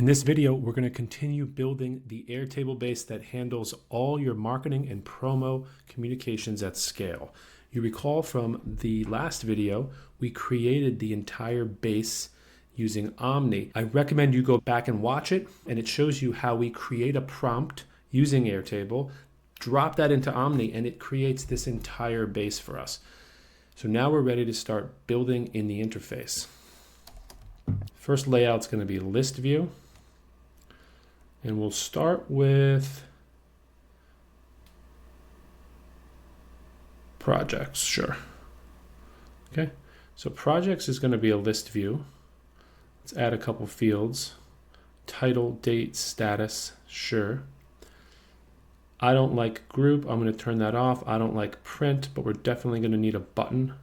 In this video, we're going to continue building the Airtable base that handles all your marketing and promo communications at scale. You recall from the last video, we created the entire base using Omni. I recommend you go back and watch it, and it shows you how we create a prompt using Airtable, drop that into Omni, and it creates this entire base for us. So now we're ready to start building in the interface. First layout's going to be list view. And we'll start with projects, sure. Okay, so projects is going to be a list view. Let's add a couple fields. Title, date, status, sure. I don't like group, I'm going to turn that off. I don't like print, but we're definitely going to need a button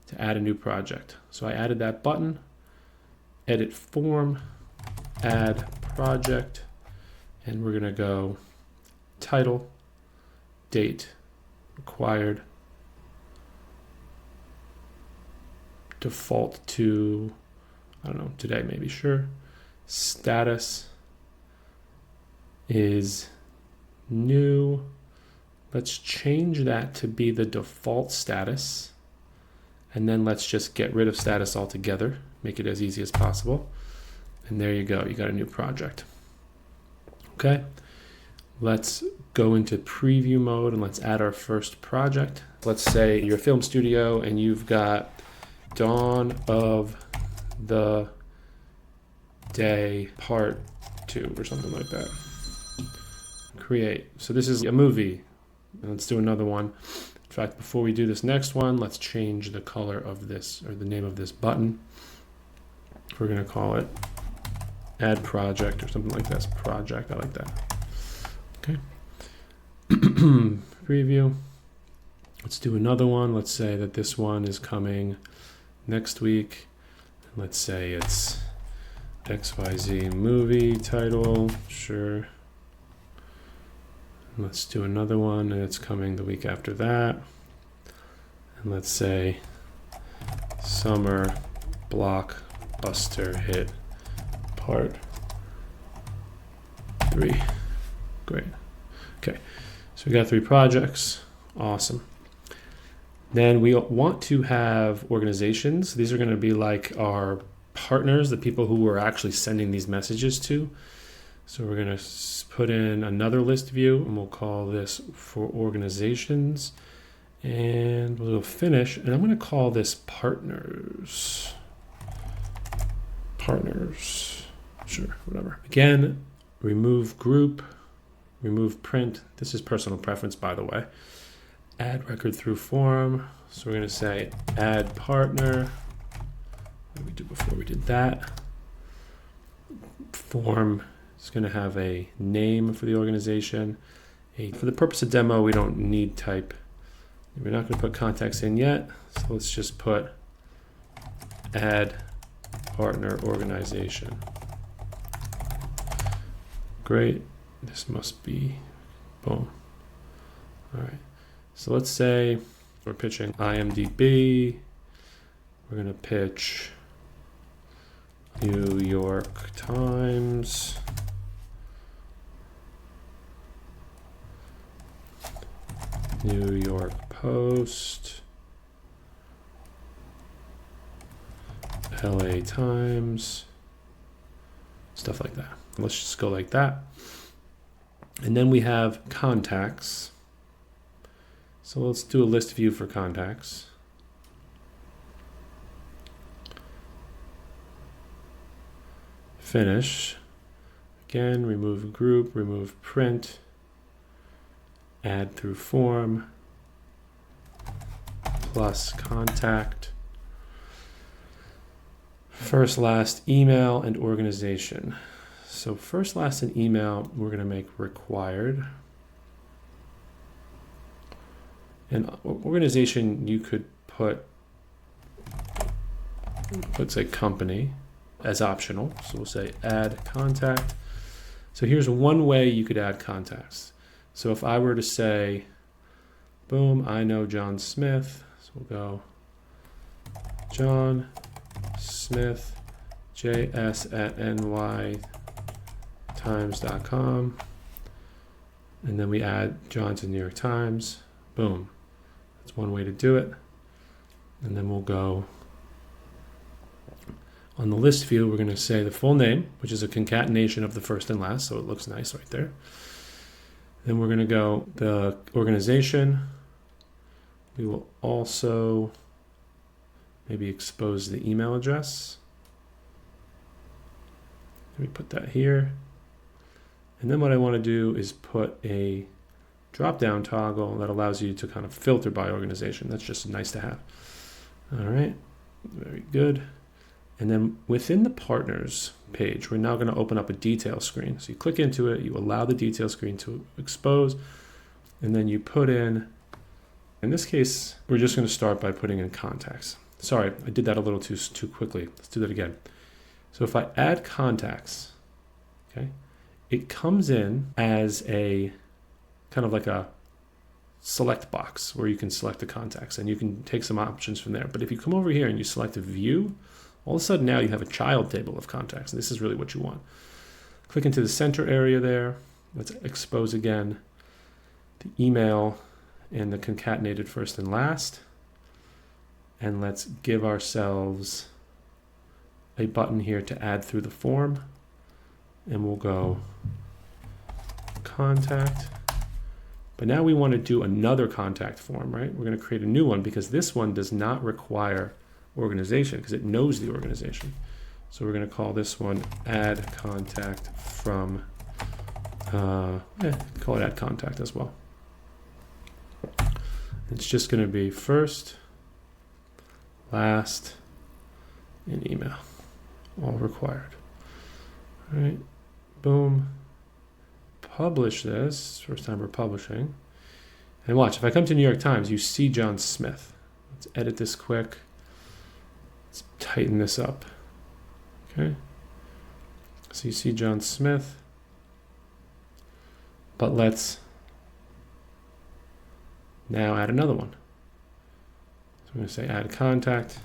to add a new project. So I added that button, edit form, add project. And we're going to go title, date, required, default to, I don't know, today maybe, sure. Status is new. Let's change that to be the default status. And then let's just get rid of status altogether, make it as easy as possible. And there you go, you got a new project. Okay, let's go into preview mode and let's add our first project. Let's say you're a film studio and you've got Dawn of the Day Part 2 or something like that. Create. So this is a movie. Let's do another one. In fact, before we do this next one, let's change the color of this, or the name of this button. We're going to call it add project or something like that. Project, I like that. Okay. Preview. Let's do another one. Let's say that this one is coming next week. Let's say it's XYZ movie title. Sure. And let's do another one and it's coming the week after that. And let's say summer blockbuster hit Part 3. Great. Okay, so we got 3 projects. Awesome. Then we want to have organizations. These are going to be like our partners, the people who we're actually sending these messages to. So we're going to put in another list view and we'll call this for organizations. And we'll finish, and I'm going to call this partners. Partners. Sure, whatever. Again, remove group, remove print. This is personal preference, by the way. Add record through form. So we're going to say add partner. What did we do before we did that? Form is going to have a name for the organization. For the purpose of demo, we don't need type. We're not going to put contacts in yet. So let's just put add partner organization. Great. This must be, boom. All right. So let's say we're pitching IMDb. We're going to pitch New York Times. New York Post. LA Times. Stuff like that. Let's just go like that. And then we have contacts. So let's do a list view for contacts. Finish. Again, remove group, remove print, add through form, plus contact. First, last, email, and organization. So first, last, and email, we're going to make required. And organization, you could put, let's say company as optional. So we'll say add contact. So here's one way you could add contacts. So if I were to say, boom, I know John Smith. So we'll go John Smith, JS at NY NewYorkTimes.com. And then we add John to New York Times. Boom. That's one way to do it. And then we'll go on the list field. We're going to say the full name, which is a concatenation of the first and last, so it looks nice right there. Then we're going to go the organization. We will also maybe expose the email address. Let me put that here. And then what I want to do is put a drop-down toggle that allows you to kind of filter by organization. That's just nice to have. All right, very good. And then within the partners page, we're now going to open up a detail screen. So you click into it, you allow the detail screen to expose, and then you put in this case, we're just going to start by putting in contacts. Sorry, I did that a little too quickly. Let's do that again. So if I add contacts, okay, it comes in as a kind of like a select box where you can select the contacts and you can take some options from there. But if you come over here and you select a view, all of a sudden now you have a child table of contacts. And this is really what you want. Click into the center area there. Let's expose again the email and the concatenated first and last. And let's give ourselves a button here to add through the form. And we'll go contact. But now we want to do another contact form, right? We're going to create a new one because this one does not require organization because it knows the organization. So we're going to call this one add contact from, call it add contact as well. It's just going to be first, last, and email, all required. All right, boom. Publish this. First time we're publishing. And watch, if I come to New York Times, you see John Smith. Let's edit this quick. Let's tighten this up. Okay. So you see John Smith. But let's now add another one. So I'm going to say add contact,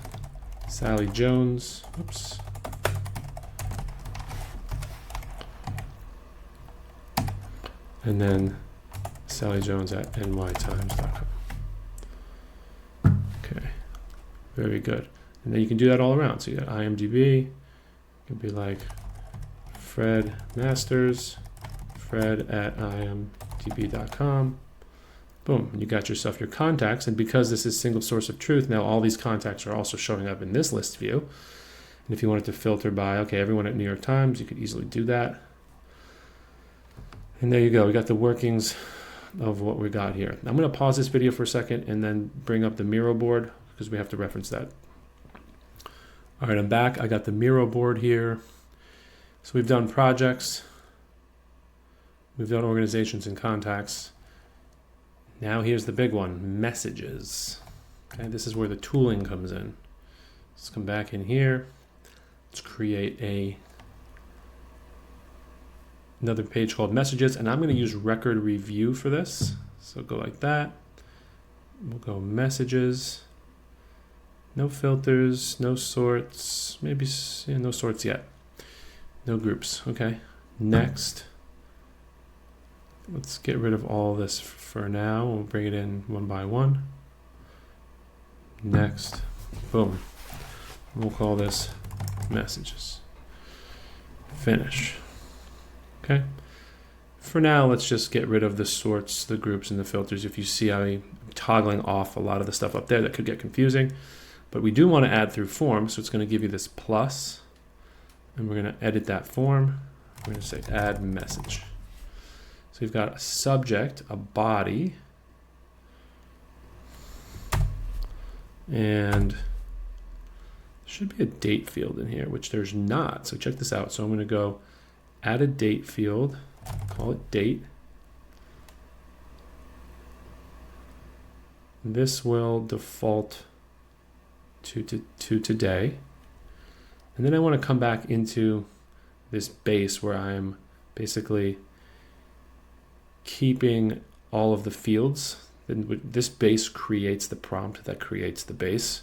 Sally Jones. Oops. And then Sally Jones at nytimes.com. Okay, very good. And then you can do that all around. So you got IMDb, it could be like Fred Masters, Fred at imdb.com. Boom, and you got yourself your contacts. And because this is single source of truth, now all these contacts are also showing up in this list view. And if you wanted to filter by, okay, everyone at New York Times, you could easily do that. And there you go. We got the workings of what we got here. I'm going to pause this video for a second and then bring up the Miro board because we have to reference that. All right, I'm back. I got the Miro board here. So we've done projects. We've done organizations and contacts. Now here's the big one, messages. Okay, this is where the tooling comes in. Let's come back in here. Let's create another page called messages, and I'm going to use record review for this. So go like that. We'll go messages, no filters, no sorts, maybe no sorts yet, no groups. Okay, next. Let's get rid of all this for now. We'll bring it in one by one. Next, boom. We'll call this messages. Finish. Okay. For now, let's just get rid of the sorts, the groups, and the filters. If you see I'm toggling off a lot of the stuff up there, that could get confusing. But we do want to add through form, so it's going to give you this plus. And we're going to edit that form. We're going to say add message. So we've got a subject, a body, and there should be a date field in here, which there's not. So check this out. So I'm going to go add a date field, call it date. This will default to today. And then I want to come back into this base where I'm basically keeping all of the fields. This base creates the prompt that creates the base.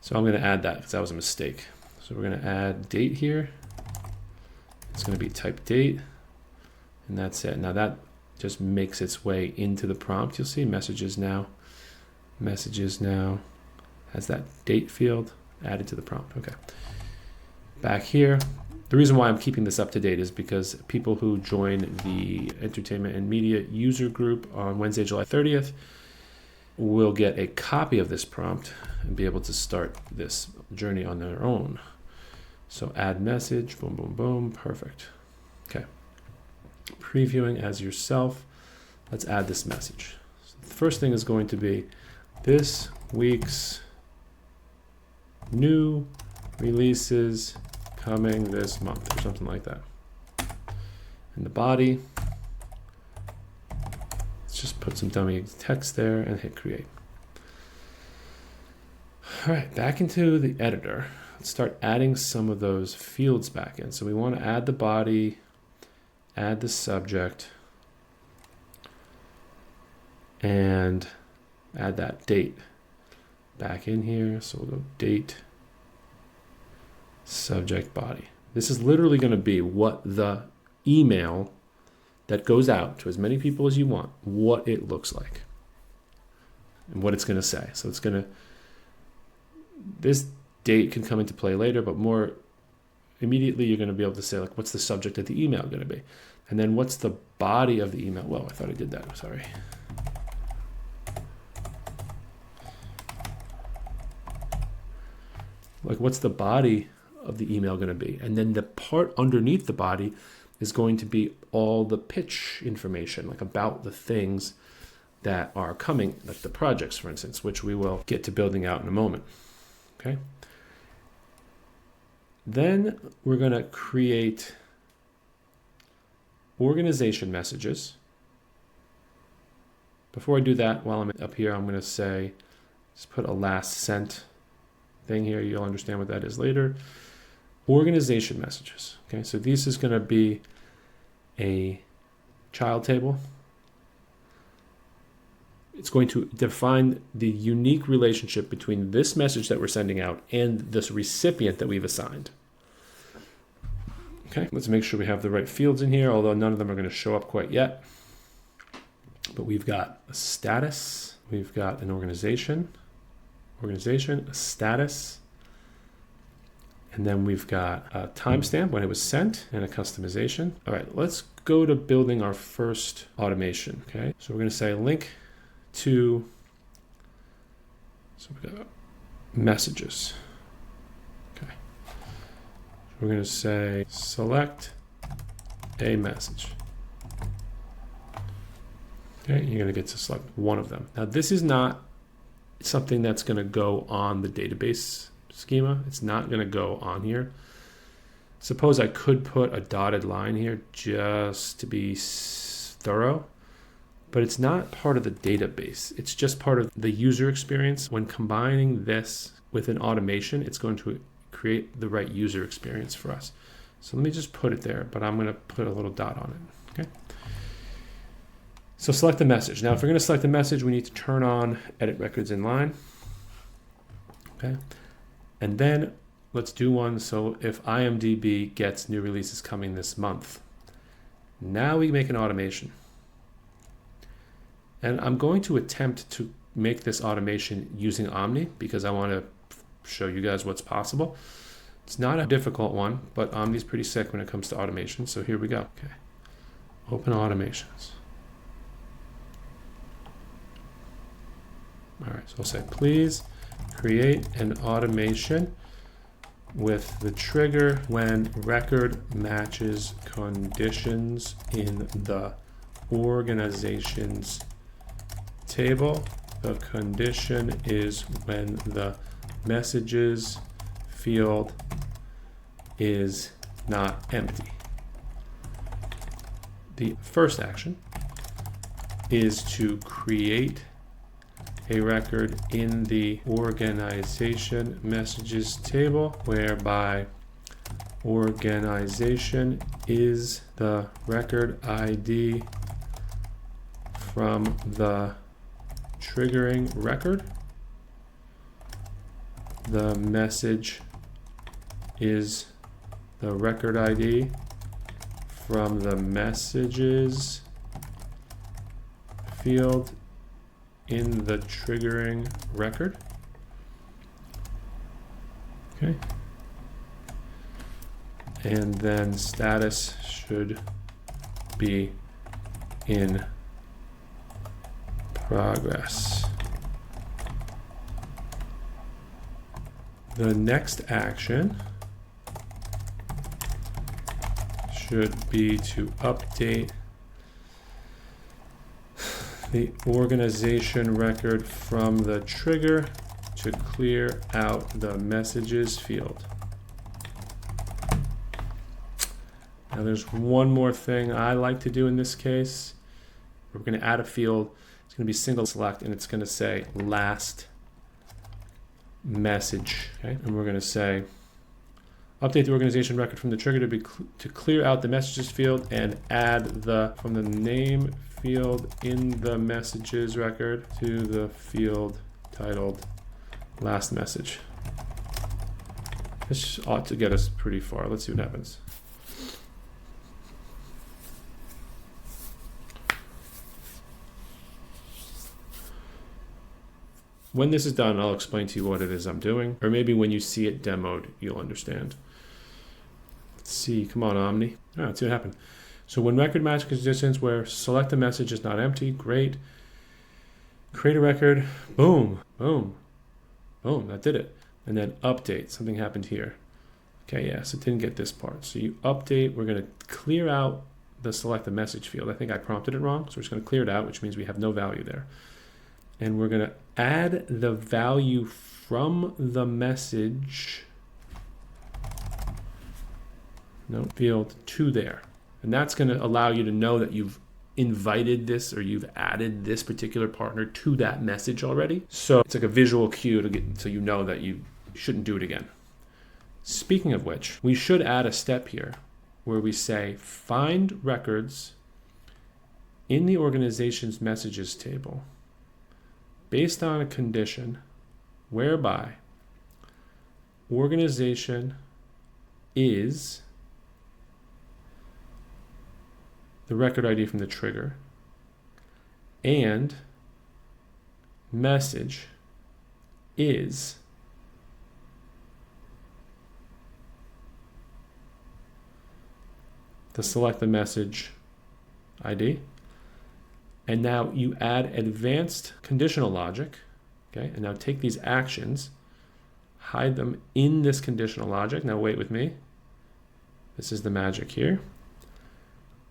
So I'm going to add that because that was a mistake. So we're going to add date here. It's going to be type date. And that's it. Now that just makes its way into the prompt. You'll see messages now has that date field added to the prompt. Okay. Back here, the reason why I'm keeping this up to date is because people who join the Entertainment and Media user group on Wednesday, July 30th will get a copy of this prompt and be able to start this journey on their own. So add message, boom, boom, boom, perfect. Okay. Previewing as yourself, let's add this message. So the first thing is going to be this week's new releases coming this month, or something like that. In the body, let's just put some dummy text there and hit create. All right, back into the editor. Let's start adding some of those fields back in. So we want to add the body, add the subject, and add that date back in here. So we'll go date, subject, body. This is literally going to be what the email that goes out to as many people as you want, what it looks like and what it's going to say. So it's going to, this date can come into play later, but more immediately you're going to be able to say, like, what's the subject of the email going to be? And then what's the body of the email? Well, I thought I did that. Sorry. Like, what's the body of the email going to be? And then the part underneath the body is going to be all the pitch information, like about the things that are coming, like the projects, for instance, which we will get to building out in a moment. Okay. Then we're going to create organization messages. Before I do that, while I'm up here, I'm going to say, just put a last sent thing here. You'll understand what that is later. Organization messages. Okay, so this is going to be a child table. It's going to define the unique relationship between this message that we're sending out and this recipient that we've assigned. Okay, let's make sure we have the right fields in here, although none of them are going to show up quite yet. But we've got a status, we've got an organization, a status, and then we've got a timestamp when it was sent and a customization. All right, let's go to building our first automation. Okay, so we're going to say link to, so we got messages. Okay, so we're going to say select a message. Okay, you're going to get to select one of them. Now, this is not something that's going to go on the database schema. It's not going to go on here. Suppose I could put a dotted line here just to be thorough, but it's not part of the database. It's just part of the user experience. When combining this with an automation, it's going to create the right user experience for us. So let me just put it there, but I'm going to put a little dot on it. Okay. So select the message. Now, if we're going to select the message, we need to turn on edit records in line. Okay. And then let's do one. So if IMDb gets new releases coming this month, now we make an automation. And I'm going to attempt to make this automation using Omni because I want to show you guys what's possible. It's not a difficult one, but Omni's pretty sick when it comes to automation. So here we go. Okay. Open automations. All right, so I'll say, please create an automation with the trigger when record matches conditions in the organizations table. The condition is when the messages field is not empty. The first action is to create a record in the organization messages table whereby organization is the record ID from the triggering record. The message is the record ID from the messages field in the triggering record. Okay. And then status should be in progress. The next action should be to update the organization record from the trigger to clear out the messages field. Now there's one more thing I like to do in this case. We're going to add a field. It's going to be single select, and it's going to say last message. Okay, and we're going to say update the organization record from the trigger to clear out the messages field and add the from the name field in the messages record to the field titled last message. This ought to get us pretty far. Let's see what happens. When this is done, I'll explain to you what it is I'm doing, or maybe when you see it demoed, you'll understand. Let's see, come on, Omni. Let's see what happened. So when record match conditions where select the message is not empty, great. Create a record, boom, boom, boom, that did it. And then update, something happened here. Okay, yes, it didn't get this part. So you update, we're gonna clear out the select the message field. I think I prompted it wrong, so we're just gonna clear it out, which means we have no value there. And we're gonna add the value from the message field to there. And that's going to allow you to know that you've invited this or you've added this particular partner to that message already. So it's like a visual cue to get so you know that you shouldn't do it again. Speaking of which, we should add a step here where we say find records in the organization's messages table based on a condition whereby organization is the record ID from the trigger and message is the select the message ID. And now you add advanced conditional logic, okay? And now take these actions, hide them in this conditional logic. Now wait with me. This is the magic here.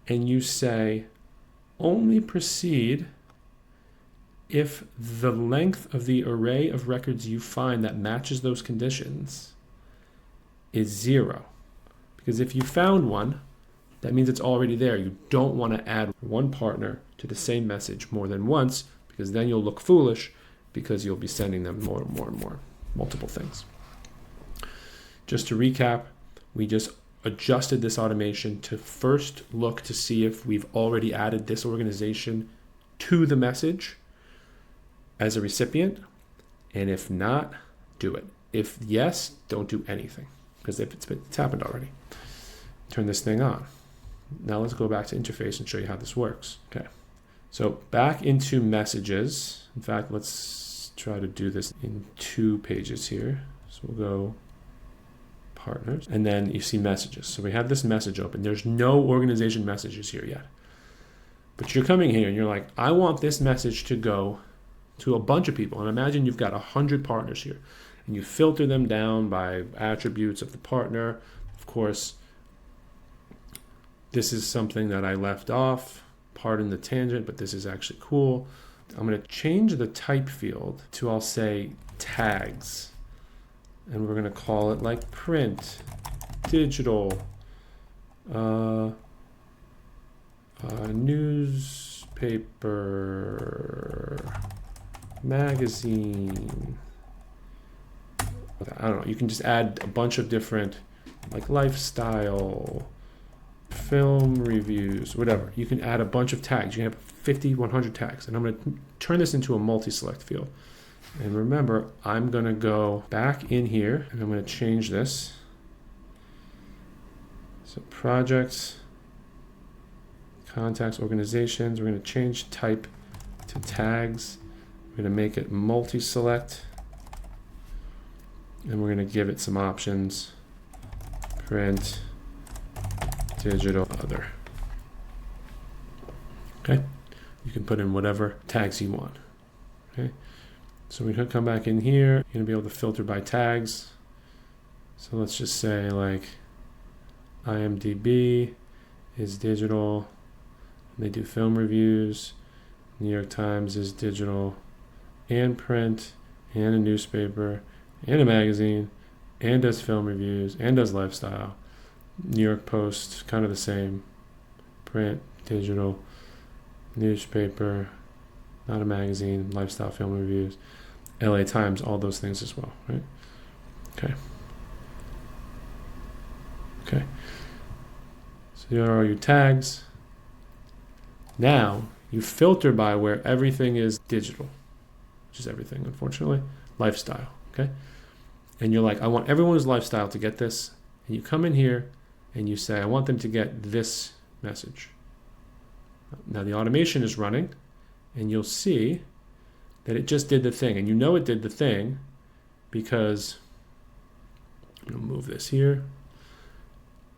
And you say, only proceed if the length of the array of records you find that matches those conditions is 0. Because if you found one, that means it's already there. You don't want to add one partner to the same message more than once, because then you'll look foolish because you'll be sending them more and more and more, multiple things. Just to recap, we just adjusted this automation to first look to see if we've already added this organization to the message as a recipient. And if not, do it. If yes, don't do anything, because if it's happened already. Turn this thing on. Now let's go back to interface and show you how this works. Okay, so back into messages. In fact, let's try to do this in 2 pages here. So we'll go partners, and then you see messages. So we have this message open. There's no organization messages here yet. But you're coming here and you're like, I want this message to go to a bunch of people. And imagine you've got 100 partners here. And you filter them down by attributes of the partner. Of course, this is something that I left off. Pardon the tangent, but this is actually cool. I'm going to change the type field to, I'll say, tags. And we're going to call it like print, digital, newspaper, magazine. I don't know. You can just add a bunch of different, like lifestyle, film reviews, whatever. You can add a bunch of tags. You can have 50, 100 tags. And I'm going to turn this into a multi-select field. And remember, I'm going to go back in here and I'm going to change this. So projects, Contacts, organizations. We're going to change type to tags. We're going to make it multi-select. And we're going to give it some options. Print, digital, other. Okay. You can put in whatever tags you want. Okay. So we could come back in here. You're going to be able to filter by tags. So let's just say like IMDb is digital. They do film reviews. New York Times is digital and print and a newspaper and a magazine and does film reviews and does lifestyle. New York Post, kind of the same. Print, digital, newspaper, not a magazine, lifestyle, film reviews. LA Times, all those things as well, right? Okay. Okay. So here are all your tags. Now you filter by where everything is digital, which is everything, unfortunately. Lifestyle, okay? And you're like, I want everyone's lifestyle to get this. And you come in here and you say, I want them to get this message. Now the automation is running and you'll see that it just did the thing. And you know it did the thing because, I'm gonna move this here.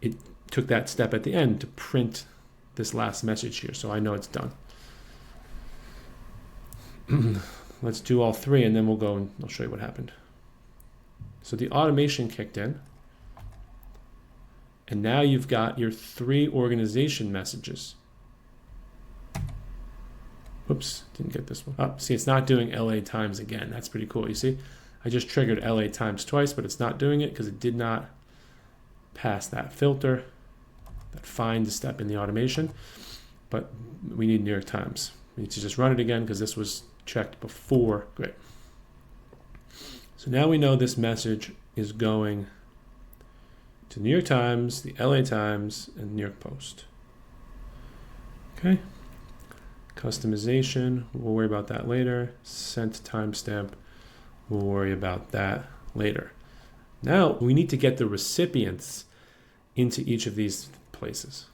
It took that step at the end to print this last message here. So I know it's done. Let's do all three and then we'll go and I'll show you what happened. So the automation kicked in. And now you've got your 3 organization messages. Oops, didn't get this one. Oh, see, it's not doing LA Times again. That's pretty cool. You see, I just triggered LA Times twice, but it's not doing it because it did not pass that filter, that find step in the automation. But we need New York Times. We need to just run it again because this was checked before. Great. So now we know this message is going to New York Times, the LA Times, and New York Post. Okay. Customization, we'll worry about that later. Sent timestamp, we'll worry about that later. Now we need to get the recipients into each of these places.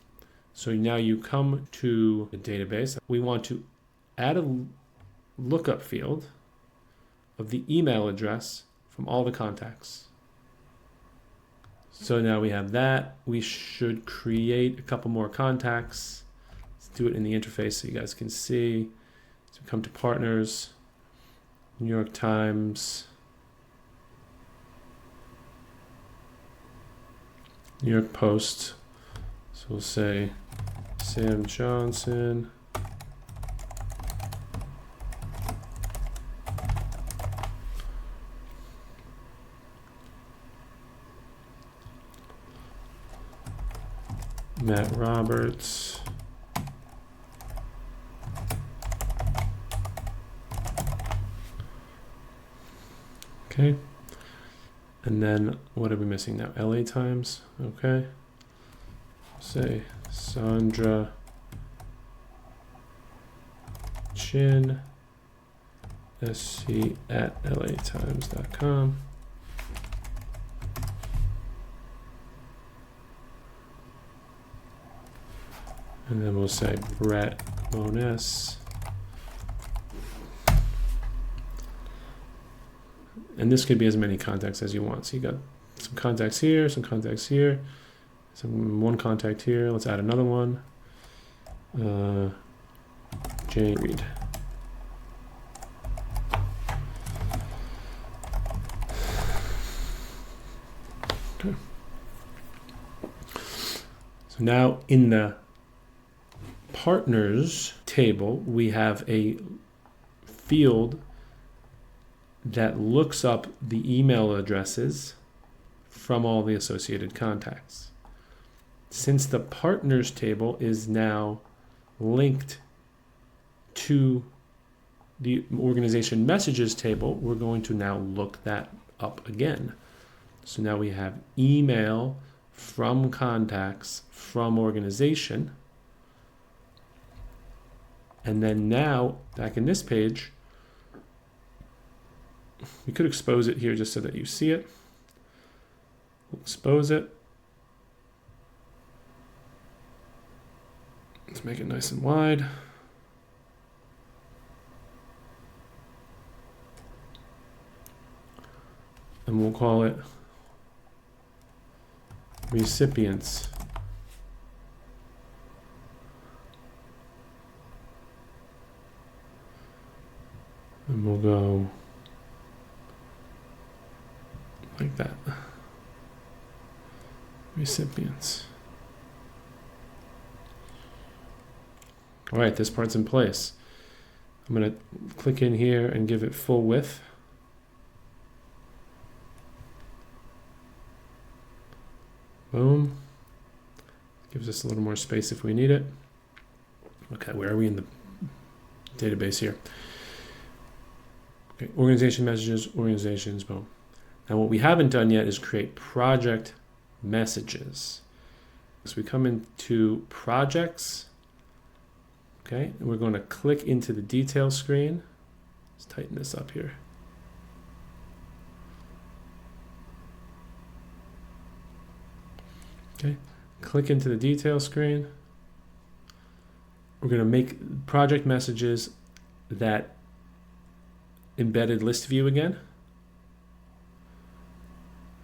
So now you come to the database. We want to add a lookup field of the email address from all the contacts. So now we have that. We should create a couple more contacts. Let's do it in the interface so you guys can see. So come to partners, New York Times, New York Post. So we'll say Sam Johnson. Matt Roberts. Okay. And then what are we missing now? LA Times. Okay. Say Sandra Chin, SC at latimes.com. And then we'll say Brett Mones. And this could be as many contacts as you want. So you got some contacts here, some contacts here, one contact here. Let's add another one. Jane Reed. Okay. So now in the partners table, we have a field that looks up the email addresses from all the associated contacts. Since the partners table is now linked to the organization messages table, we're going to now look that up again. So now we have email from contacts from organization. And then now, back in this page, we could expose it here just so that you see it. We'll expose it. Let's make it nice and wide. And we'll call it recipients. And we'll go like that. Recipients. All right, this part's in place. I'm going to click in here and give it full width. Boom. Gives us a little more space if we need it. Okay, where are we in the database here? Okay, organization messages, organizations, boom. Now what we haven't done yet is create project messages. So we come into projects, okay, and we're going to click into the detail screen. Let's tighten this up here. Okay, click into the detail screen. We're going to make project messages that embedded list view again.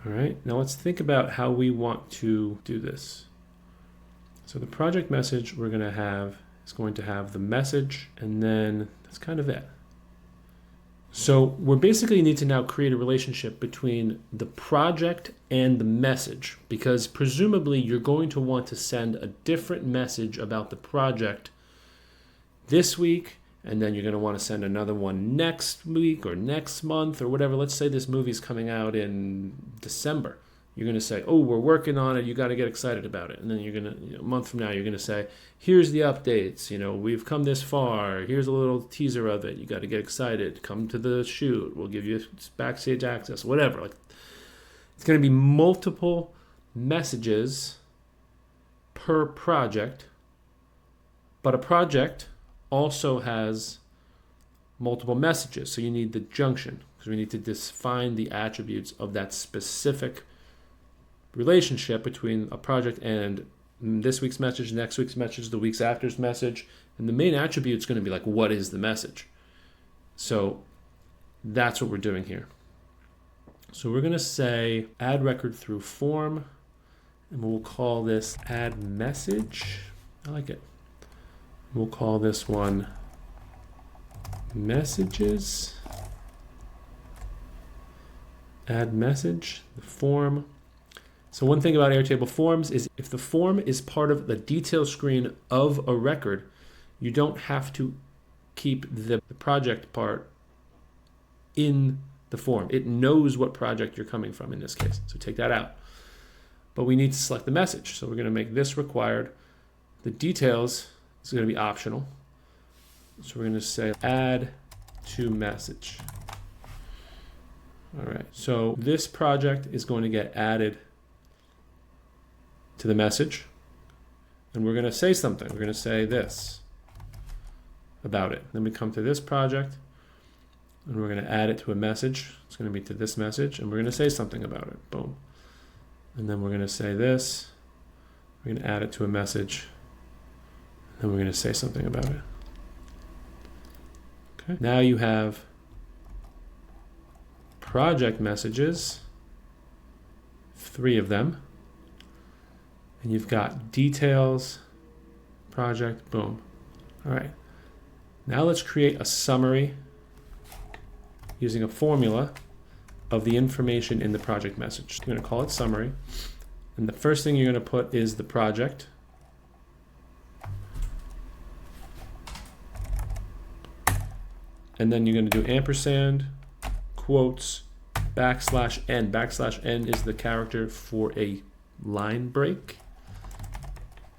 All right, now let's think about how we want to do this. So the project message we're going to have is going to have the message, and then that's kind of it. So we basically need to now create a relationship between the project and the message, because presumably you're going to want to send a different message about the project this week, and then you're going to want to send another one next week or next month or whatever. Let's say this movie's coming out in December. You're going to say, oh, we're working on it. You got to get excited about it. And then you're going to, a month from now, you're going to say, here's the updates. We've come this far. Here's a little teaser of it. You got to get excited. Come to the shoot. We'll give you backstage access, whatever. Like, it's going to be multiple messages per project, but a project also has multiple messages. So you need the junction, because we need to define the attributes of that specific relationship between a project and this week's message, next week's message, the week's after's message. And the main attribute is going to be like, what is the message? So that's what we're doing here. So we're going to say add record through form, and we'll call this add message. I like it. We'll call this one messages. Add message, the form. So one thing about Airtable Forms is if the form is part of the detail screen of a record, you don't have to keep the project part in the form. It knows what project you're coming from in this case. So take that out. But we need to select the message. So we're going to make this required. The details is going to be optional. So we're going to say add to message. All right. So this project is going to get added to the message, and we're going to say something. We're going to say this about it. Then we come to this project, and we're going to add it to a message. It's going to be to this message, and we're going to say something about it. Boom. And then we're going to say this. We're going to add it to a message, and then we're going to say something about it. Okay. Now you have project messages, 3 of them. And you've got details, project, boom. All right. Now let's create a summary using a formula of the information in the project message. I'm going to call it summary. And the first thing you're going to put is the project. And then you're going to do ampersand, quotes, \n. \n is the character for a line break.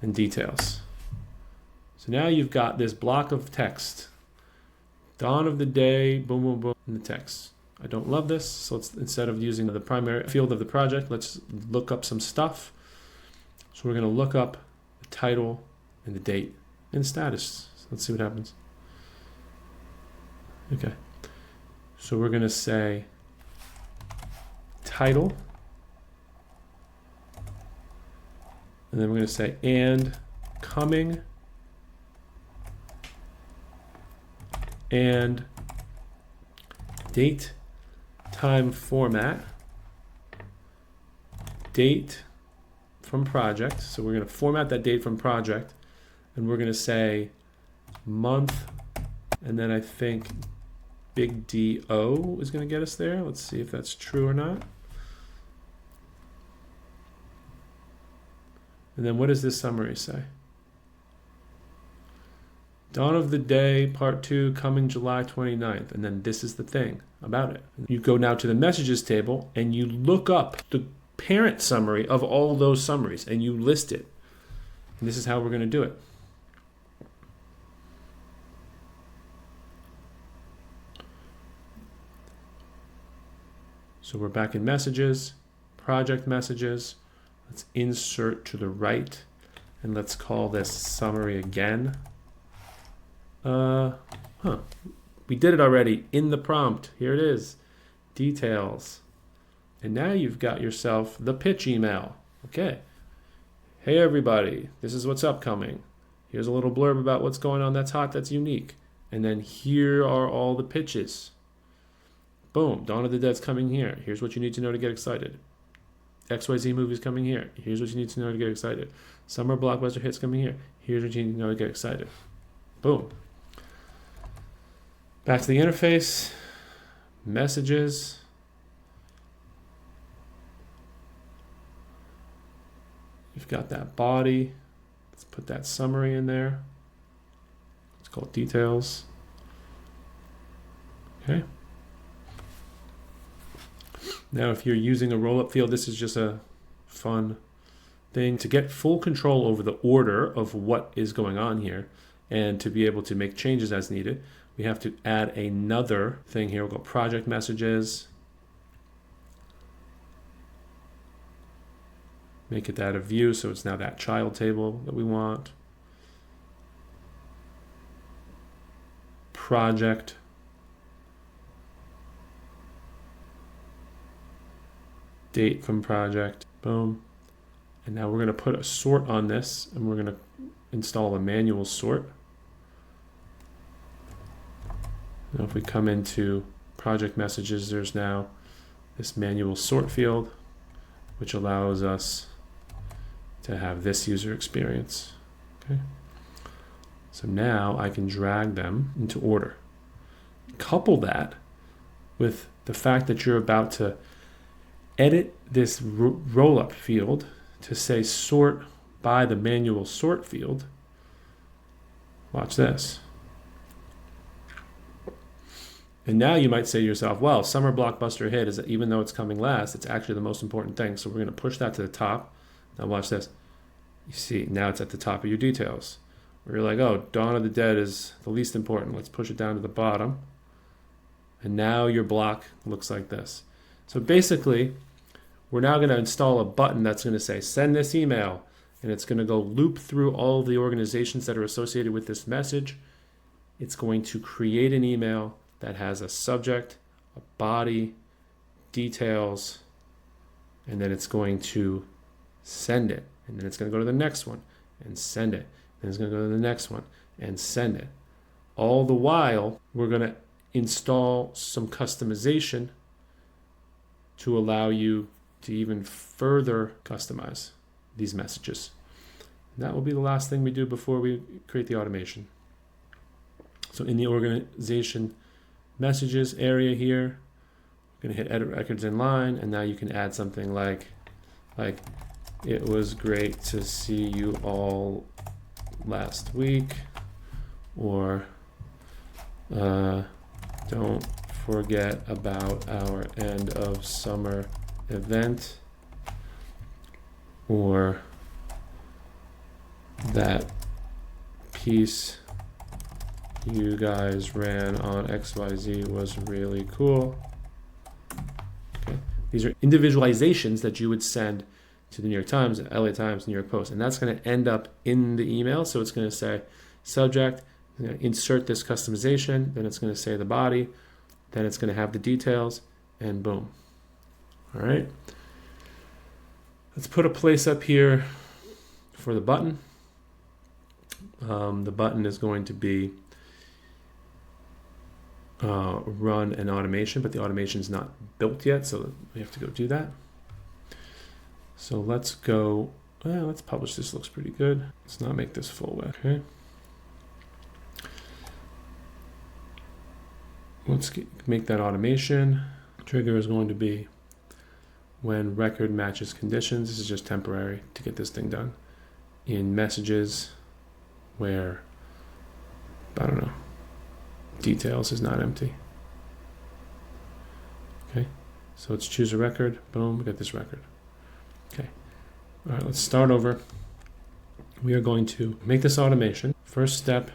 And details. So now you've got this block of text. Dawn of the day, boom, boom, boom, in the text. I don't love this, so let's, instead of using the primary field of the project, let's look up some stuff. So we're going to look up the title and the date and status. So let's see what happens. Okay. So we're going to say title. And then we're going to say and coming and date, time format, date from project. So we're going to format that date from project, and we're going to say month, and then I think big DO is going to get us there. Let's see if that's true or not. And then what does this summary say? Dawn of the Day, Part 2, coming July 29th. And then this is the thing about it. You go now to the messages table and you look up the parent summary of all those summaries and you list it. And this is how we're going to do it. So we're back in messages, project messages. Let's insert to the right and let's call this summary again. We did it already in the prompt. Here it is, details. And now you've got yourself the pitch email. Okay. Hey everybody, this is what's upcoming. Here's a little blurb about what's going on that's hot, that's unique. And then here are all the pitches. Boom, Dawn of the Dead's coming here. Here's what you need to know to get excited. XYZ movie's coming here. Here's what you need to know to get excited. Summer blockbuster hits coming here. Here's what you need to know to get excited. Boom. Back to the interface, messages. You've got that body. Let's put that summary in there. It's called details. Okay. Now, if you're using a roll-up field, this is just a fun thing to get full control over the order of what is going on here and to be able to make changes as needed. We have to add another thing here. We'll go project messages. Make it that a view, so it's now that child table that we want. Project. Date from project. Boom. And now we're going to put a sort on this, and we're going to install a manual sort. Now if we come into project messages, there's now this manual sort field, which allows us to have this user experience. Okay. So now I can drag them into order. Couple that with the fact that you're about to edit this roll-up field to say sort by the manual sort field. Watch this. And now you might say to yourself, well, summer blockbuster hit is that even though it's coming last, it's actually the most important thing. So we're going to push that to the top. Now watch this. You see, now it's at the top of your details. Where you're like, oh, Dawn of the Dead is the least important. Let's push it down to the bottom. And now your block looks like this. So basically, we're now going to install a button that's going to say, send this email. And it's going to go loop through all the organizations that are associated with this message. It's going to create an email that has a subject, a body, details, and then it's going to send it. And then it's going to go to the next one and send it. Then it's going to go to the next one and send it. All the while, we're going to install some customization to allow you to even further customize these messages. And that will be the last thing we do before we create the automation. So in the organization messages area here, we're going to hit edit records in line, and now you can add something like it was great to see you all last week, or don't forget about our end of summer event, or that piece you guys ran on XYZ was really cool. Okay. These are individualizations that you would send to the New York Times, LA Times, New York Post, and that's going to end up in the email. So it's going to say subject, insert this customization, then it's going to say the body, then it's going to have the details, and boom. All right. Let's put a place up here for the button. The button is going to be run an automation, but the automation is not built yet, so we have to go do that. So let's go, let's publish this, looks pretty good. Let's not make this full width, okay? Let's make that automation. Trigger is going to be when record matches conditions. This is just temporary to get this thing done. In messages where, I don't know, details is not empty. Okay, so let's choose a record. Boom, we got this record. Okay, all right, let's start over. We are going to make this automation. First step,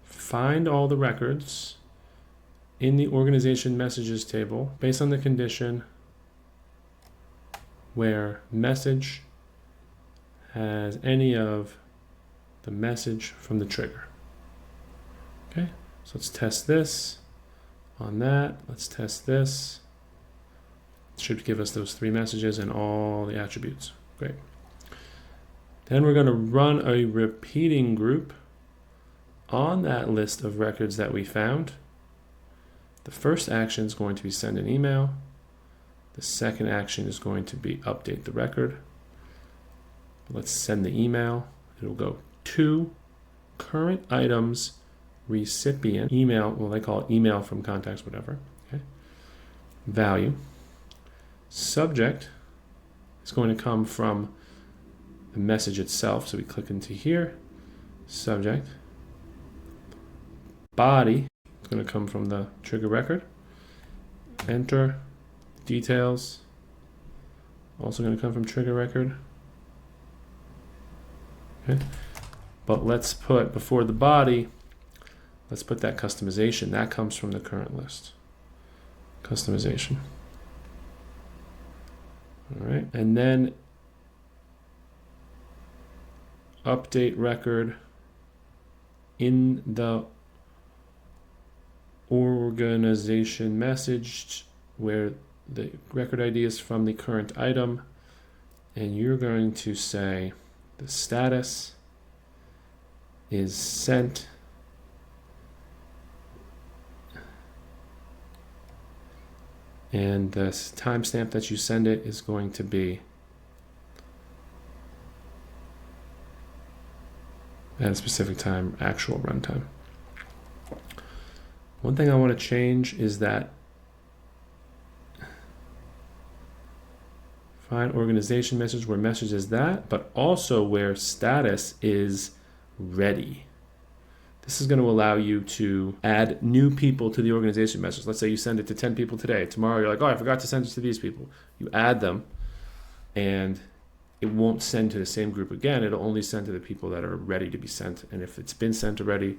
find all the records in the organization messages table based on the condition where message has any of the message from the trigger. Okay, so let's test this on that. Let's test this. It should give us those 3 messages and all the attributes. Great. Then we're going to run a repeating group on that list of records that we found. The first action is going to be send an email. The second action is going to be update the record. Let's send the email. It'll go to current items recipient email. Well, they call it email from contacts, whatever. Okay. Value. Subject is going to come from the message itself. So we click into here. Subject. Body. Going to come from the trigger record. Enter details, also going to come from trigger record. Okay, but let's put before the body, let's put that customization. That comes from the current list. Customization. All right, and then update record in the organization message where the record ID is from the current item, and you're going to say the status is sent and the timestamp that you send it is going to be at a specific time, actual runtime. One thing I want to change is that find organization message where message is that, but also where status is ready. This is going to allow you to add new people to the organization message. Let's say you send it to 10 people today. Tomorrow you're like, oh, I forgot to send it to these people. You add them and it won't send to the same group again. It'll only send to the people that are ready to be sent. And if it's been sent already,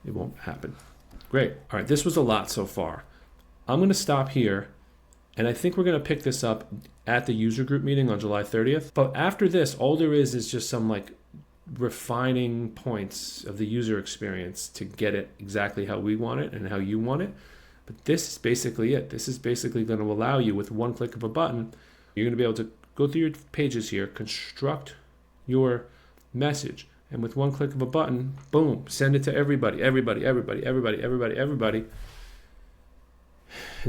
it won't happen. Great. All right, this was a lot so far. I'm going to stop here, and I think we're going to pick this up at the user group meeting on July 30th. But after this, all there is just some like refining points of the user experience to get it exactly how we want it and how you want it. But this is basically it. This is basically going to allow you with one click of a button, you're going to be able to go through your pages here, construct your message. And with one click of a button, boom, send it to everybody, and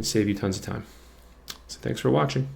save you tons of time. So thanks for watching.